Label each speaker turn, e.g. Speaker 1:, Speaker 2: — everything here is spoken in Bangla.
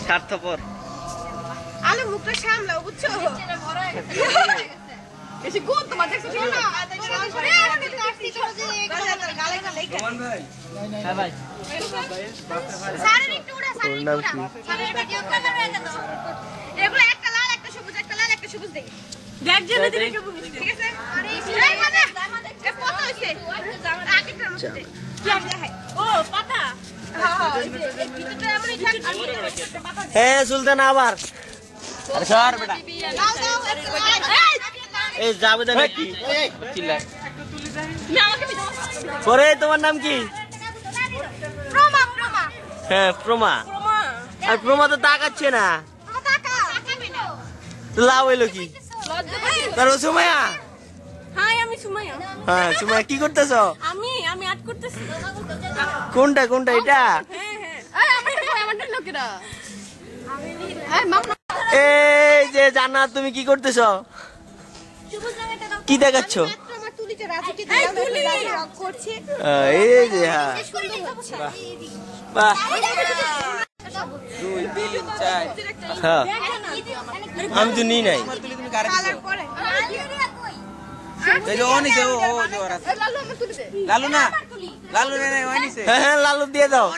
Speaker 1: স্বার্থপর
Speaker 2: আলো মুখটা সামলাও বুঝছো এসে কোন তোমার দেখছো না
Speaker 1: হ্যাঁ ভাই
Speaker 2: স্যারের একটু উড়া স্যারের ভিডিও ক্যামেরা রেখে দাও এগুলো একটা লাল একটা সবুজ দেই দেখ জেনে দিলে কি বুঝিস ঠিক আছে আরে এই মানে এ কত হইছে আগেটার মধ্যে কি দেখাই ও পাতা
Speaker 1: হ্যাঁ সুলতান আবার আরে সর বেটা এই যাবে না কি চিল্লা পরে তোমার নাম কি
Speaker 2: প্রমা
Speaker 1: হ্যাঁ প্রমা আর প্রমা তো তাকাচ্ছে না লাভ হইলো কি তার সুমাইয়া
Speaker 2: হাই আমি সুমাইয়া
Speaker 1: হ্যাঁ সুমাইয়া কি করতেছো
Speaker 2: আমি আর্ট করতেছি
Speaker 1: কোনটা এটা
Speaker 2: হ্যাঁ আমাদের লোকেরা
Speaker 1: এই যে জান্নাত তুমি কি করতেছো কি দেখাচ্ছ এই যে হ্যাঁ বাহ 2 3 4 হ্যাঁ আমি তো নিই নাই লালু দিয়ে দাও